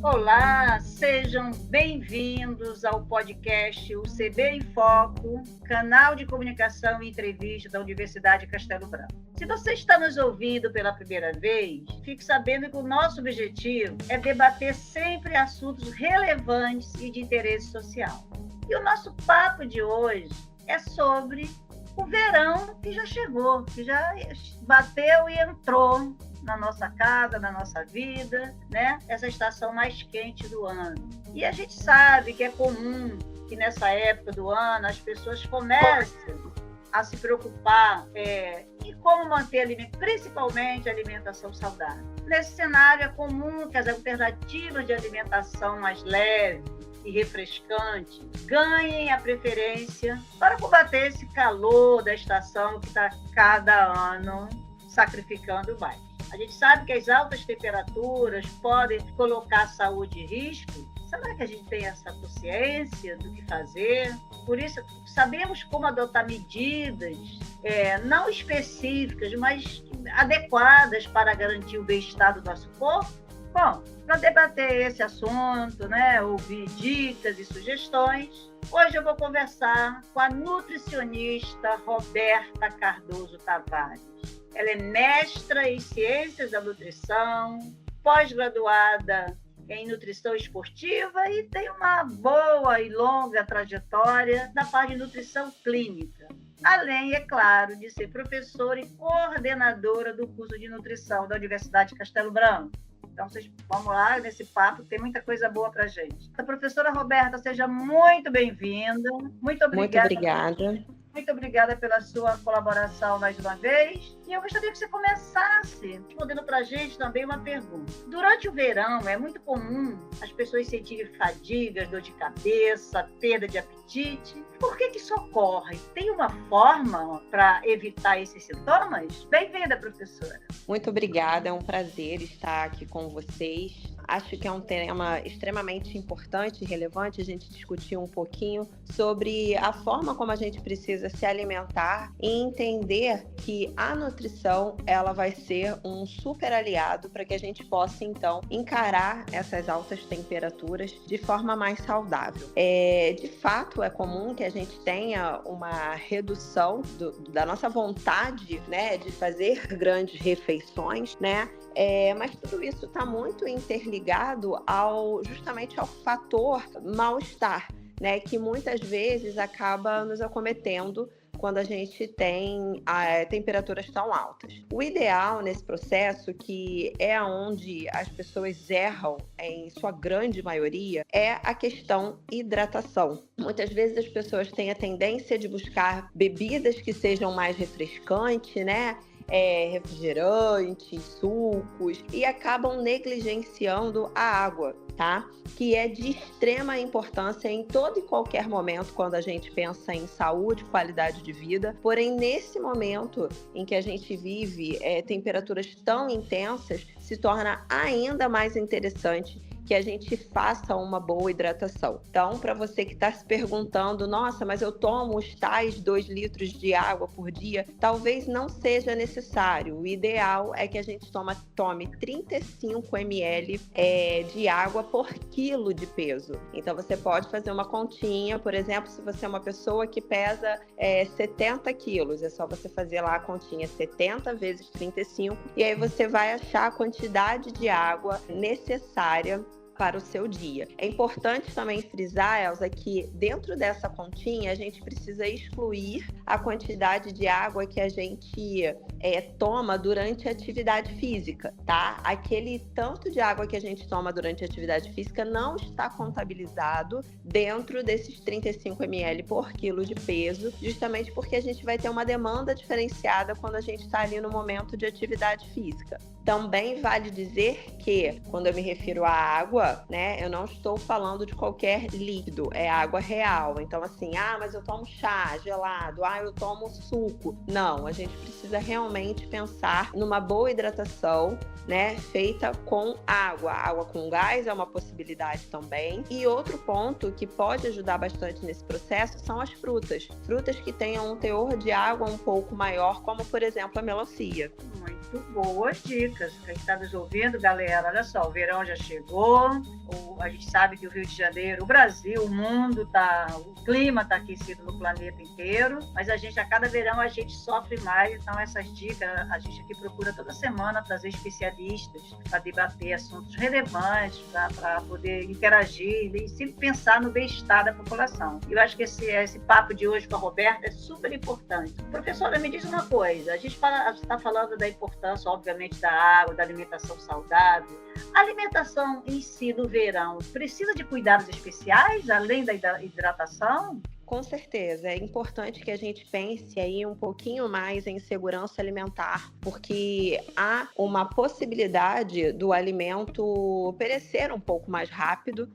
Olá, sejam bem-vindos ao podcast UCB em Foco, canal de comunicação e entrevista da Universidade Castelo Branco. Se você está nos ouvindo pela primeira vez, fique sabendo que o nosso objetivo é debater sempre assuntos relevantes e de interesse social. E o nosso papo de hoje é sobre o verão que já chegou, que já bateu e entrou na nossa casa, na nossa vida, né? Essa estação mais quente do ano. E a gente sabe que é comum que nessa época do ano as pessoas comecem a se preocupar em como manter principalmente a alimentação saudável. Nesse cenário é comum que as alternativas de alimentação mais leve e refrescante ganhem a preferência para combater esse calor da estação que está cada ano sacrificando mais. A gente sabe que as altas temperaturas podem colocar a saúde em risco. Será que a gente tem essa consciência do que fazer? Por isso, sabemos como adotar medidas não específicas, mas adequadas para garantir o bem-estar do nosso corpo? Bom, para debater esse assunto, né, ouvir dicas e sugestões, hoje eu vou conversar com a nutricionista Roberta Cardoso Tavares. Ela é mestra em Ciências da Nutrição, pós-graduada em Nutrição Esportiva e tem uma boa e longa trajetória na parte de nutrição clínica. Além, é claro, de ser professora e coordenadora do curso de nutrição da Universidade Castelo Branco. Então, vamos lá nesse papo, tem muita coisa boa para a gente. A professora Roberta, seja muito bem-vinda. Muito obrigada. Muito obrigada. Muito obrigada pela sua colaboração mais uma vez. E eu gostaria que você começasse respondendo para a gente também uma pergunta. Durante o verão, é muito comum as pessoas sentirem fadigas, dor de cabeça, perda de apetite. Por que isso ocorre? Tem uma forma para evitar esses sintomas? Bem-vinda, professora. Muito obrigada, é um prazer estar aqui com vocês. Acho que é um tema extremamente importante e relevante a gente discutir um pouquinho sobre a forma como a gente precisa se alimentar e entender que a nutrição ela vai ser um super aliado para que a gente possa, então, encarar essas altas temperaturas de forma mais saudável. De fato, é comum que a gente tenha uma redução da nossa vontade, né, de fazer grandes refeições, né? Mas tudo isso está muito interligado justamente ao fator mal-estar, né, que muitas vezes acaba nos acometendo quando a gente tem temperaturas tão altas. O ideal nesse processo, que é onde as pessoas erram em sua grande maioria, é a questão hidratação. Muitas vezes as pessoas têm a tendência de buscar bebidas que sejam mais refrescantes, né? Refrigerantes, sucos, e acabam negligenciando a água, tá? Que é de extrema importância em todo e qualquer momento quando a gente pensa em saúde, qualidade de vida. Porém, nesse momento em que a gente vive temperaturas tão intensas, se torna ainda mais interessante que a gente faça uma boa hidratação. Então, para você que está se perguntando, nossa, mas eu tomo os tais 2 litros de água por dia, talvez não seja necessário. O ideal é que a gente tome 35 ml de água por quilo de peso. Então, você pode fazer uma continha, por exemplo, se você é uma pessoa que pesa 70 quilos, é só você fazer lá a continha 70 vezes 35, e aí você vai achar a quantidade de água necessária para o seu dia. É importante também frisar, Elza, que dentro dessa continha a gente precisa excluir a quantidade de água que a gente toma durante a atividade física, tá? Aquele tanto de água que a gente toma durante a atividade física não está contabilizado dentro desses 35 ml por quilo de peso, justamente porque a gente vai ter uma demanda diferenciada quando a gente está ali no momento de atividade física. Também vale dizer que, quando eu me refiro à água, né, eu não estou falando de qualquer líquido, é água real. Então, assim, mas eu tomo chá gelado, eu tomo suco. Não, a gente precisa realmente pensar numa boa hidratação, né, feita com água. Água com gás é uma possibilidade também. E outro ponto que pode ajudar bastante nesse processo são as frutas. Frutas que tenham um teor de água um pouco maior, como por exemplo a melancia. Muito boas dicas. Quem está nos ouvindo, galera, olha só, o verão já chegou, a gente sabe que o Rio de Janeiro, o Brasil, o mundo, o clima está aquecido no planeta inteiro, mas a cada verão a gente sofre mais, então essas dicas a gente aqui procura toda semana trazer especialistas para debater assuntos relevantes, para poder interagir e sempre pensar no bem-estar da população. Eu acho que esse papo de hoje com a Roberta é super importante. Professora, me diz uma coisa, a gente está falando da importância, obviamente, da água, da alimentação saudável. A alimentação em si no verão precisa de cuidados especiais, além da hidratação? Com certeza, é importante que a gente pense aí um pouquinho mais em segurança alimentar, porque há uma possibilidade do alimento perecer um pouco mais rápido.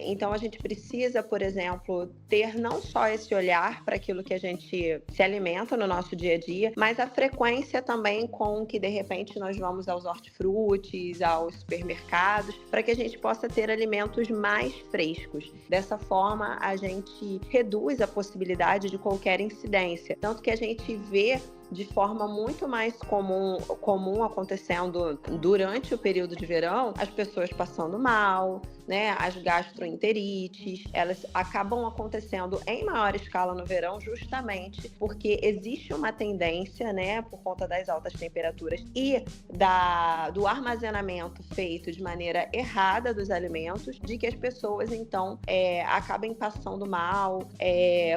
Então a gente precisa, por exemplo, ter não só esse olhar para aquilo que a gente se alimenta no nosso dia a dia, mas a frequência também com que de repente nós vamos aos hortifrutis, aos supermercados, para que a gente possa ter alimentos mais frescos. Dessa forma, a gente reduz a possibilidade de qualquer incidência. Tanto que a gente vê de forma muito mais comum acontecendo durante o período de verão, as pessoas passando mal, né? As gastroenterites, elas acabam acontecendo em maior escala no verão justamente porque existe uma tendência, né, por conta das altas temperaturas e do armazenamento feito de maneira errada dos alimentos, de que as pessoas, então, acabem passando mal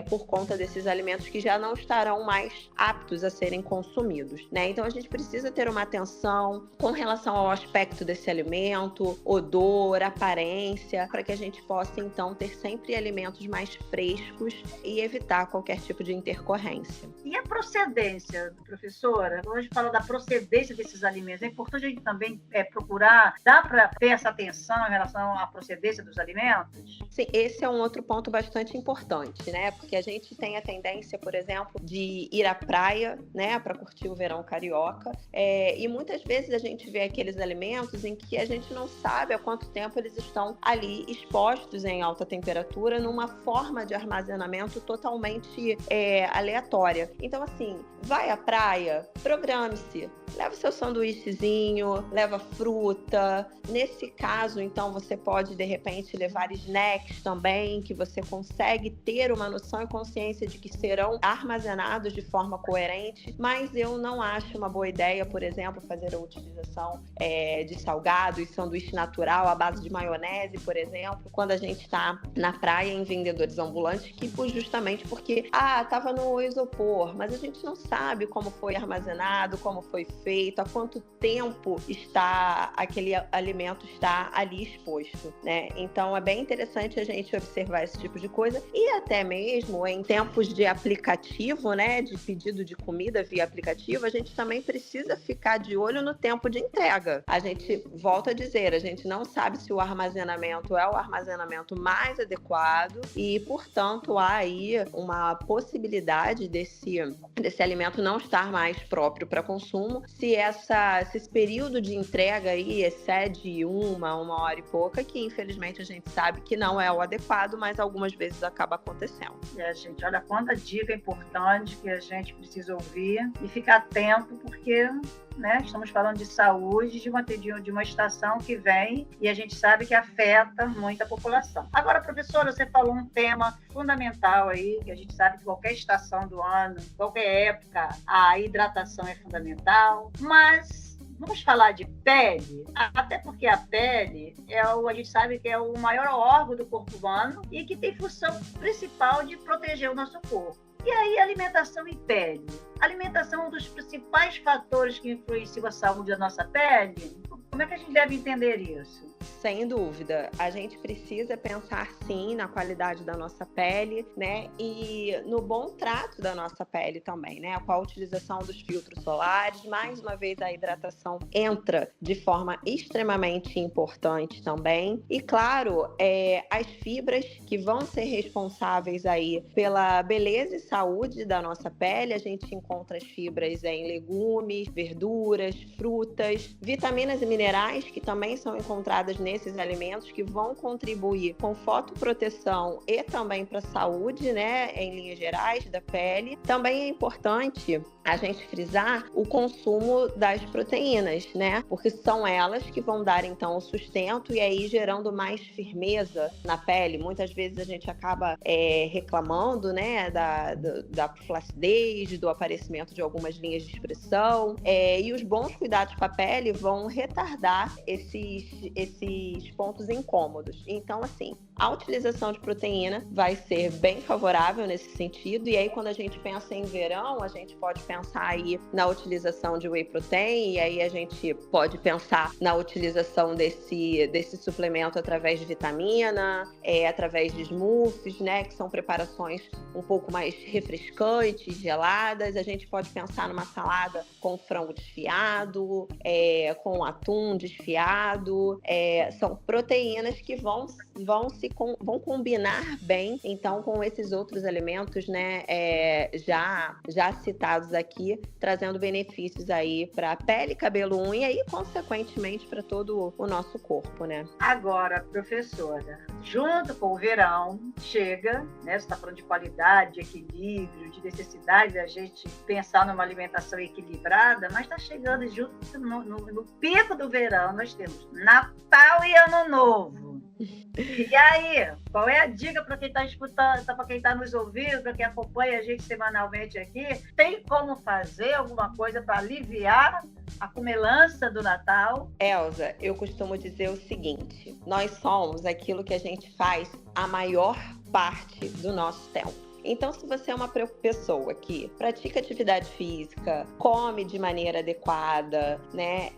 por conta desses alimentos que já não estarão mais aptos a serem consumidos, né? Então a gente precisa ter uma atenção com relação ao aspecto desse alimento, odor, aparência, para que a gente possa então ter sempre alimentos mais frescos e evitar qualquer tipo de intercorrência. E a procedência, professora? Hoje fala da procedência desses alimentos. É importante a gente também procurar, dá para ter essa atenção em relação à procedência dos alimentos? Sim, esse é um outro ponto bastante importante, né? Porque a gente tem a tendência, por exemplo, de ir à praia, né, para curtir o verão carioca, e muitas vezes a gente vê aqueles alimentos em que a gente não sabe há quanto tempo eles estão ali expostos em alta temperatura numa forma de armazenamento totalmente aleatória. Então, assim, vai à praia, programe-se, leva o seu sanduíchezinho, leva fruta. Nesse caso, então, você pode, de repente, levar snacks também, que você consegue ter uma noção e consciência de que serão armazenados de forma coerente, mas eu não acho uma boa ideia, por exemplo, fazer a utilização de salgados, sanduíche natural à base de maionese, por exemplo, quando a gente está na praia em vendedores ambulantes, que justamente porque, estava no isopor, mas a gente não sabe como foi armazenado, como foi feito, há quanto tempo aquele alimento está ali exposto, né? Então é bem interessante a gente observar esse tipo de coisa e até mesmo em tempos de aplicativo, né, de pedido de comida via aplicativo, a gente também precisa ficar de olho no tempo de entrega. A gente volta a dizer, a gente não sabe se o armazenamento é o armazenamento mais adequado e, portanto, há aí uma possibilidade desse alimento não estar mais próprio para consumo se esse período de entrega aí excede uma hora e pouca, que infelizmente a gente sabe que não é o adequado, mas algumas vezes acaba acontecendo. Gente, olha quanta dica importante que a gente precisa ouvir e ficar atento, porque, né, estamos falando de saúde de uma estação que vem e a gente sabe que afeta muito a população. Agora, professora, você falou um tema fundamental aí, que a gente sabe que qualquer estação do ano, qualquer época, a hidratação é fundamental, mas vamos falar de pele, até porque a pele a gente sabe que é o maior órgão do corpo humano e que tem função principal de proteger o nosso corpo. E aí, alimentação e pele? A alimentação é um dos principais fatores que influenciam a saúde da nossa pele? Como é que a gente deve entender isso? Sem dúvida, a gente precisa pensar sim na qualidade da nossa pele, né? E no bom trato da nossa pele também, né? Com a utilização dos filtros solares, mais uma vez a hidratação entra de forma extremamente importante também. E claro, as fibras que vão ser responsáveis aí pela beleza e saúde da nossa pele, a gente encontra as fibras em legumes, verduras, frutas, vitaminas vitaminas e minerais que também são encontradas nesses alimentos, que vão contribuir com fotoproteção e também para a saúde, né, em linhas gerais, da pele. Também é importante a gente frisar o consumo das proteínas, né? Porque são elas que vão dar, então, o sustento e aí gerando mais firmeza na pele. Muitas vezes a gente acaba reclamando, né, da flacidez, do aparecimento de algumas linhas de expressão. E os bons cuidados com a pele vão retardar esses pontos incômodos. Então, assim, a utilização de proteína vai ser bem favorável nesse sentido. E aí, quando a gente pensa em verão, a gente pode pensar aí na utilização de whey protein, e aí a gente pode pensar na utilização desse suplemento através de vitamina, através de smoothies, né, que são preparações um pouco mais refrescantes, geladas. A gente pode pensar numa salada com frango desfiado, com atum desfiado. São proteínas que vão combinar bem, então, com esses outros alimentos, né, já citados aqui, trazendo benefícios aí para pele, cabelo, unha e, consequentemente, para todo o nosso corpo, né? Agora, professora, junto com o verão, chega, né, você está falando de qualidade, de equilíbrio, de necessidade da gente pensar numa alimentação equilibrada, mas está chegando junto no pico do verão, nós temos Natal e Ano Novo. E aí, qual é a dica para quem está escutando, para quem está nos ouvindo, para quem acompanha a gente semanalmente aqui? Tem como fazer alguma coisa para aliviar a comilança do Natal? Elza, eu costumo dizer o seguinte: nós somos aquilo que a gente faz a maior parte do nosso tempo. Então, se você é uma pessoa que pratica atividade física, come de maneira adequada, né,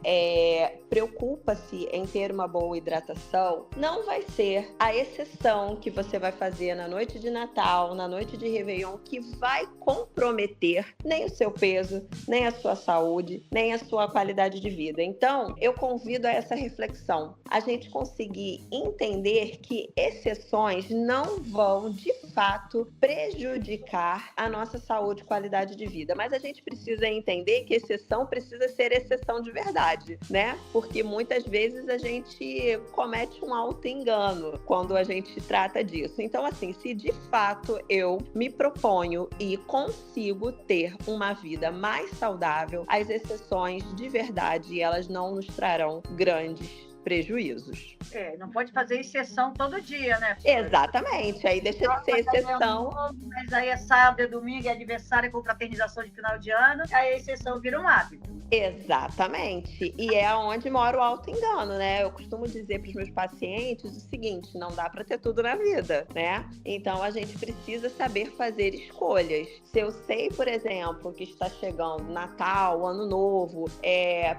preocupa-se em ter uma boa hidratação, não vai ser a exceção que você vai fazer na noite de Natal, na noite de Réveillon, que vai comprometer nem o seu peso, nem a sua saúde, nem a sua qualidade de vida. Então, eu convido a essa reflexão, a gente conseguir entender que exceções não vão, de fato, prejudicar a nossa saúde e qualidade de vida. Mas a gente precisa entender que exceção precisa ser exceção de verdade, né? Porque muitas vezes a gente comete um auto-engano quando a gente trata disso. Então, assim, se de fato eu me proponho e consigo ter uma vida mais saudável, as exceções de verdade, elas não nos trarão grandes prejuízos. Não pode fazer exceção todo dia, né? Exatamente, aí deixa de ser exceção. Mas aí é sábado, é domingo, é aniversário, é confraternização de final de ano, aí a exceção vira um hábito. Exatamente, e é onde mora o auto-engano, né? Eu costumo dizer para os meus pacientes o seguinte: não dá para ter tudo na vida, né? Então a gente precisa saber fazer escolhas. Se eu sei, por exemplo, que está chegando Natal, Ano Novo,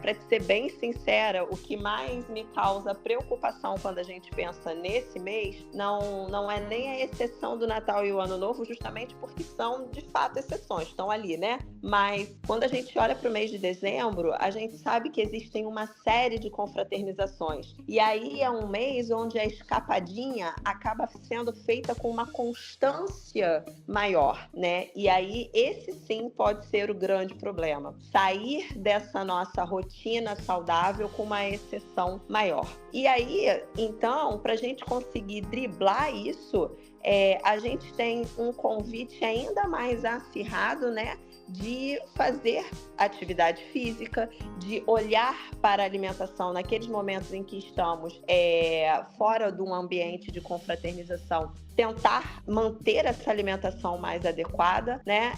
para ser bem sincera, o que mais me causa preocupação quando a gente pensa nesse mês não é nem a exceção do Natal e o Ano Novo, justamente porque são de fato exceções, estão ali, né? Mas quando a gente olha para o mês de dezembro, a gente sabe que existem uma série de confraternizações. E aí é um mês onde a escapadinha acaba sendo feita com uma constância maior, né? E aí esse sim pode ser o grande problema. Sair dessa nossa rotina saudável com uma exceção maior. E aí, então, para a gente conseguir driblar isso, a gente tem um convite ainda mais acirrado, né, de fazer atividade física, de olhar para a alimentação naqueles momentos em que estamos fora de um ambiente de confraternização, tentar manter essa alimentação mais adequada, né?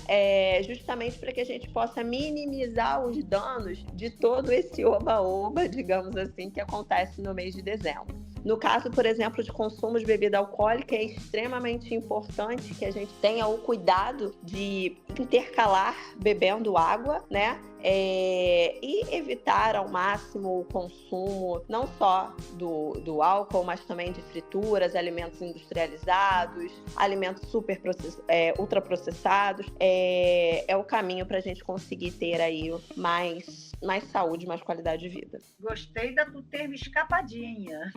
Justamente para que a gente possa minimizar os danos de todo esse oba-oba, digamos assim, que acontece no mês de dezembro. No caso, por exemplo, de consumo de bebida alcoólica, é extremamente importante que a gente tenha o cuidado de intercalar bebendo água, né? E evitar ao máximo o consumo não só do álcool, mas também de frituras, alimentos industrializados, alimentos ultraprocessados. É o caminho para a gente conseguir ter aí mais saúde, mais qualidade de vida. Gostei do termo escapadinha.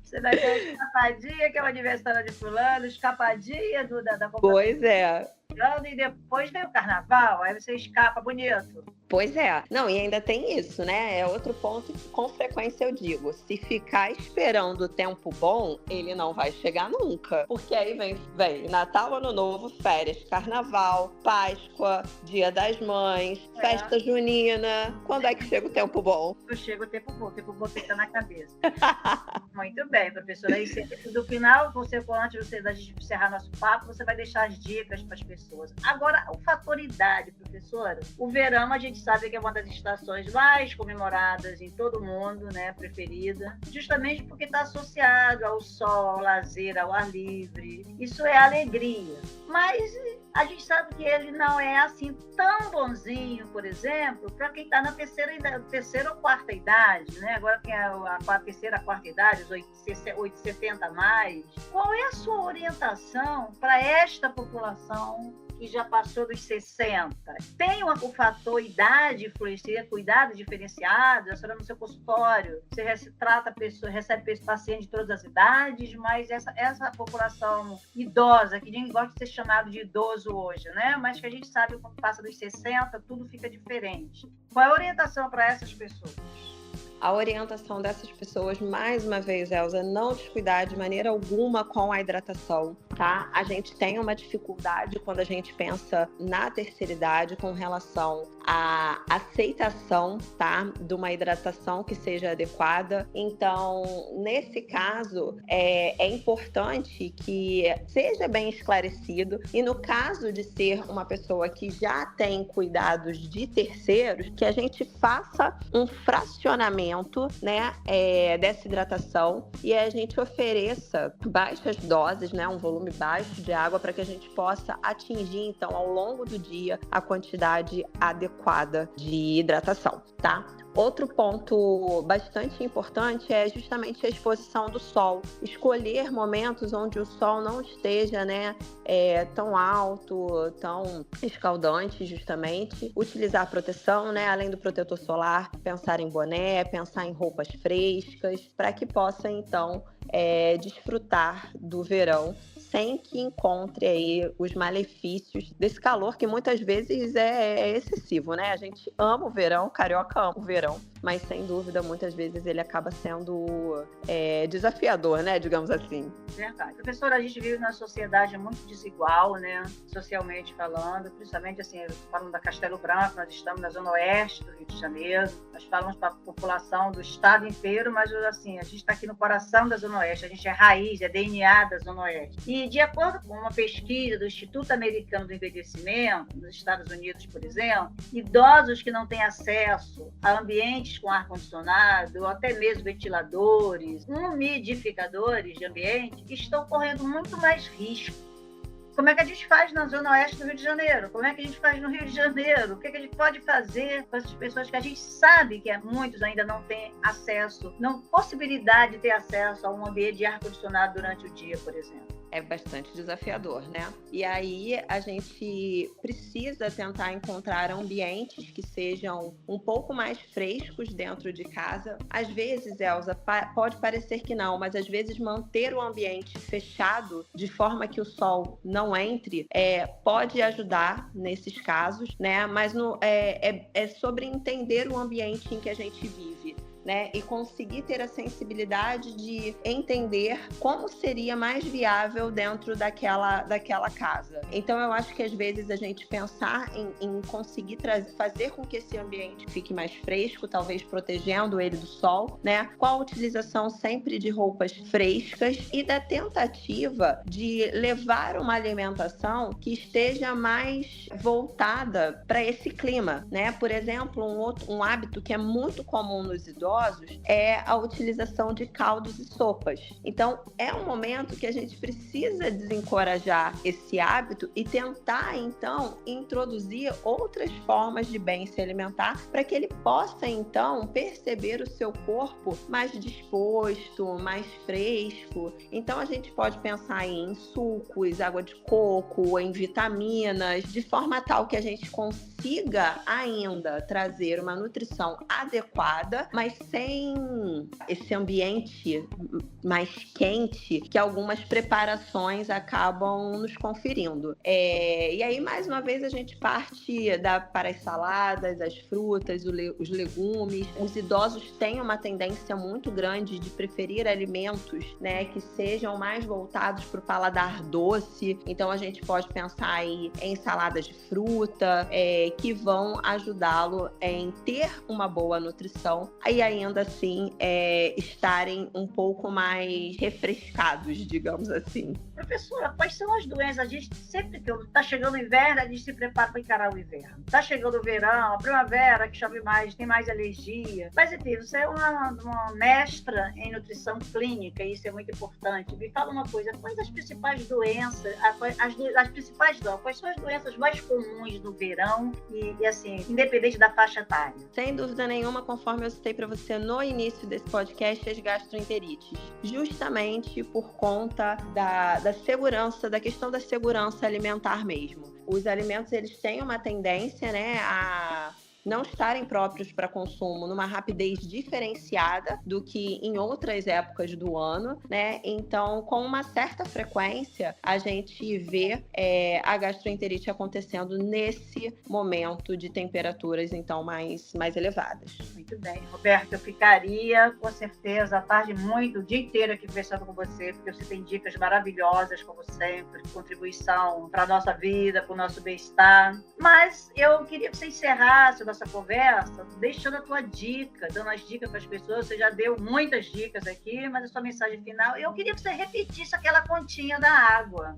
Você vai ter uma escapadinha, que é o aniversário de fulano, escapadinha da Pois é. e depois vem o carnaval, aí você escapa bonito. Pois é. Não, e ainda tem isso, né? É outro ponto que com frequência eu digo. Se ficar esperando o tempo bom, ele não vai chegar nunca. Porque aí vem Natal, Ano Novo, férias, Carnaval, Páscoa, Dia das Mães, festa junina. Quando é que chega o tempo bom? Chega o tempo bom fica na cabeça. Muito bem, professora. E do final, antes da gente encerrar nosso papo, você vai deixar as dicas para as pessoas. Agora, o fator idade, professora. O verão, a gente sabe que é uma das estações mais comemoradas em todo o mundo, né? Preferida. Justamente porque está associado ao sol, ao lazer, ao ar livre. Isso é alegria. Mas a gente sabe que ele não é assim tão bonzinho, por exemplo, para quem está na terceira ou quarta idade, né? Agora quem é a terceira, a quarta idade, os 70 a mais. Qual é a sua orientação para esta população que já passou dos 60? Tem o fator idade influencia, cuidado diferenciado? A senhora no seu consultório, você recebe pacientes de todas as idades, mas essa população idosa, que ninguém gosta de ser chamado de idoso hoje, né? Mas que a gente sabe que quando passa dos 60, tudo fica diferente. Qual é a orientação para essas pessoas? A orientação dessas pessoas, mais uma vez, Elza, não descuidar de maneira alguma com a hidratação, tá? A gente tem uma dificuldade quando a gente pensa na terceira idade com relação à aceitação, tá? De uma hidratação que seja adequada. Então, nesse caso, é importante que seja bem esclarecido. E no caso de ser uma pessoa que já tem cuidados de terceiros, que a gente faça um fracionamento, né, dessa hidratação e a gente ofereça baixas doses, né, um volume baixo de água para que a gente possa atingir, então, ao longo do dia, a quantidade adequada de hidratação, tá? Outro ponto bastante importante é justamente a exposição do sol. Escolher momentos onde o sol não esteja, né, tão alto, tão escaldante, justamente. Utilizar proteção, né, além do protetor solar, pensar em boné, pensar em roupas frescas, para que possa, então, desfrutar do verão sem que encontre aí os malefícios desse calor que muitas vezes é excessivo, né? A gente ama o verão, carioca ama o verão, mas sem dúvida muitas vezes ele acaba sendo desafiador, né? Digamos assim. Verdade. Professora, a gente vive numa sociedade muito desigual, né? Socialmente falando, principalmente assim, falando da Castelo Branco, nós estamos na zona oeste do Rio de Janeiro, nós falamos para a população do estado inteiro, mas assim, a gente está aqui no coração da zona oeste, a gente é raiz, é DNA da zona oeste. E de acordo com uma pesquisa do Instituto Americano do Envelhecimento, nos Estados Unidos, por exemplo, idosos que não têm acesso a ambientes com ar-condicionado, ou até mesmo ventiladores, umidificadores de ambiente, estão correndo muito mais risco. Como é que a gente faz na zona oeste do Rio de Janeiro? Como é que a gente faz no Rio de Janeiro? O que a gente pode fazer com essas pessoas que a gente sabe que muitos ainda não têm acesso, não possibilidade de ter acesso a um ambiente de ar-condicionado durante o dia, por exemplo? É bastante desafiador, né? E aí a gente precisa tentar encontrar ambientes que sejam um pouco mais frescos dentro de casa. Às vezes, Elza, pode parecer que não, mas às vezes manter o ambiente fechado de forma que o sol não entre pode ajudar nesses casos, né? Mas é sobre entender o ambiente em que a gente vive, né, e conseguir ter a sensibilidade de entender como seria mais viável dentro daquela casa. Então, eu acho que às vezes a gente pensar em conseguir fazer com que esse ambiente fique mais fresco, talvez protegendo ele do sol, né, com a utilização sempre de roupas frescas e da tentativa de levar uma alimentação que esteja mais voltada para esse clima, né? Por exemplo, um hábito que é muito comum nos idosos é a utilização de caldos e sopas. Então, é um momento que a gente precisa desencorajar esse hábito e tentar, então, introduzir outras formas de bem se alimentar para que ele possa, então, perceber o seu corpo mais disposto, mais fresco. Então, a gente pode pensar em sucos, água de coco, em vitaminas, de forma tal que a gente consiga ainda trazer uma nutrição adequada, mas sem esse ambiente mais quente que algumas preparações acabam nos conferindo. E aí, mais uma vez, a gente parte para as saladas, as frutas, os legumes. Os idosos têm uma tendência muito grande de preferir alimentos, né, que sejam mais voltados para o paladar doce. Então, a gente pode pensar aí em saladas de fruta, que vão ajudá-lo em ter uma boa nutrição e ainda assim estarem um pouco mais refrescados, digamos assim. Professora, quais são as doenças? A gente sempre que está chegando o inverno, a gente se prepara para encarar o inverno. Está chegando o verão, a primavera, que chove mais, tem mais alergia. Mas, enfim, você é uma mestra em nutrição clínica, e isso é muito importante. Me fala uma coisa, quais as principais doenças, quais são as doenças mais comuns no verão e assim, independente da faixa etária? Sem dúvida nenhuma, conforme eu citei para você no início desse podcast, as gastroenterites. Justamente por conta da segurança, da questão da segurança alimentar mesmo. Os alimentos, eles têm uma tendência, né, a não estarem próprios para consumo numa rapidez diferenciada do que em outras épocas do ano, né? Então, com uma certa frequência, a gente vê a gastroenterite acontecendo nesse momento de temperaturas, então, mais elevadas. Muito bem. Roberta, eu ficaria, com certeza, a tarde muito, o dia inteiro aqui conversando com você, porque você tem dicas maravilhosas, como sempre, de contribuição para a nossa vida, para o nosso bem-estar. Mas eu queria que você encerrasse nossa conversa deixando a tua dica, dando as dicas para as pessoas. Você já deu muitas dicas aqui, mas a sua mensagem final, eu queria que você repetisse aquela continha da água.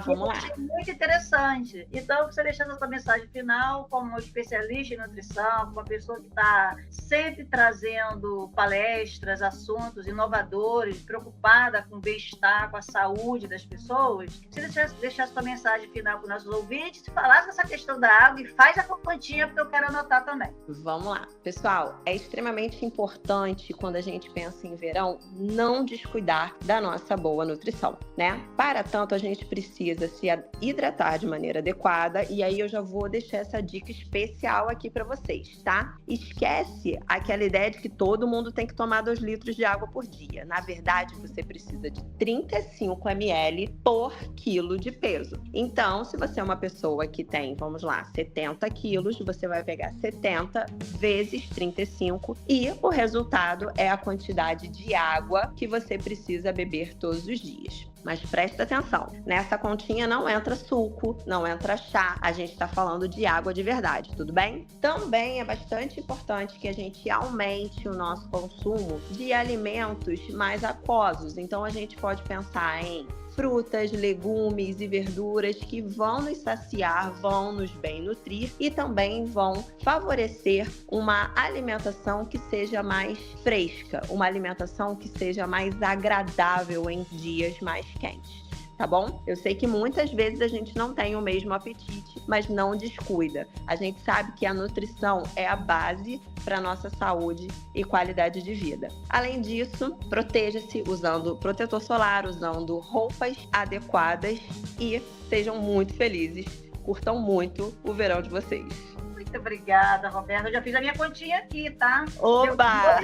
Vamos lá. É muito interessante. Então, você deixando a sua mensagem final como especialista em nutrição, como uma pessoa que está sempre trazendo palestras, assuntos inovadores, preocupada com o bem-estar, com a saúde das pessoas, você deixasse a sua mensagem final para os nossos ouvintes, falasse essa questão da água e faz a continha, porque eu quero anotar também. Vamos lá. Pessoal, é extremamente importante, quando a gente pensa em verão, não descuidar da nossa boa nutrição, né? Para tanto, a gente precisa se hidratar de maneira adequada, e aí eu já vou deixar essa dica especial aqui para vocês, tá? Esquece aquela ideia de que todo mundo tem que tomar 2 litros de água por dia. Na verdade, você precisa de 35 ml por quilo de peso. Então, se você é uma pessoa que tem, vamos lá, 70 quilos, você vai pegar 70 vezes 35 e o resultado é a quantidade de água que você precisa beber todos os dias. Mas presta atenção, nessa continha não entra suco, não entra chá, a gente está falando de água de verdade, tudo bem? Também é bastante importante que a gente aumente o nosso consumo de alimentos mais aquosos, então a gente pode pensar em frutas, legumes e verduras que vão nos saciar, vão nos bem nutrir e também vão favorecer uma alimentação que seja mais fresca, uma alimentação que seja mais agradável em dias mais quentes. Tá bom? Eu sei que muitas vezes a gente não tem o mesmo apetite, mas não descuida. A gente sabe que a nutrição é a base para nossa saúde e qualidade de vida. Além disso, proteja-se usando protetor solar, usando roupas adequadas e sejam muito felizes. Curtam muito o verão de vocês. Muito obrigada, Roberta. Eu já fiz a minha continha aqui, tá? Oba!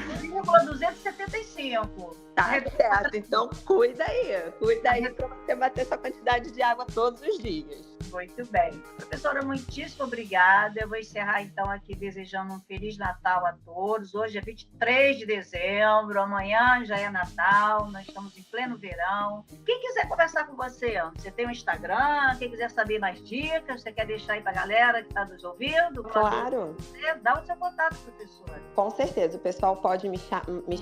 275. Tá certo, então cuida aí para você bater essa quantidade de água todos os dias. Muito bem. Professora, muitíssimo obrigada. Eu vou encerrar então aqui desejando um Feliz Natal a todos. Hoje é 23 de dezembro, amanhã já é Natal, nós estamos em pleno verão. Quem quiser conversar com você, você tem um Instagram, quem quiser saber mais dicas, você quer deixar aí para a galera que está nos ouvindo? Claro. Dá o seu contato, professora. Com certeza, o pessoal pode me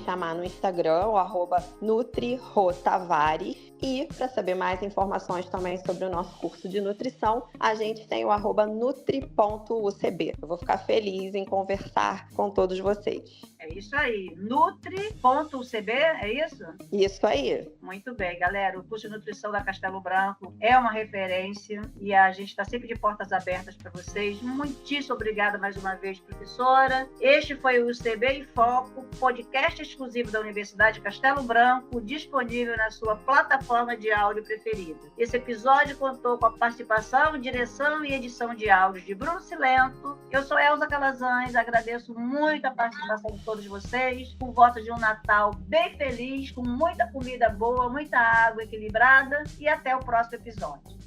chamar no Instagram, o @NutriRoTavares. E para saber mais informações também sobre o nosso curso de nutrição, a gente tem o @nutri.ucb. Eu vou ficar feliz em conversar com todos vocês. É isso aí, nutri.ucb, é isso? Isso aí. Muito bem, galera. O curso de nutrição da Castelo Branco é uma referência e a gente está sempre de portas abertas para vocês. Muitíssimo obrigada mais uma vez, professora. Este foi o UCB em Foco, podcast exclusivo da Universidade Castelo Branco, disponível na sua plataforma de áudio preferida. Esse episódio contou com a participação, direção e edição de áudio de Bruno Silento. Eu sou Elza Calazans, agradeço muito a participação de todos vocês, com voto de um Natal bem feliz, com muita comida boa, muita água equilibrada, e até o próximo episódio.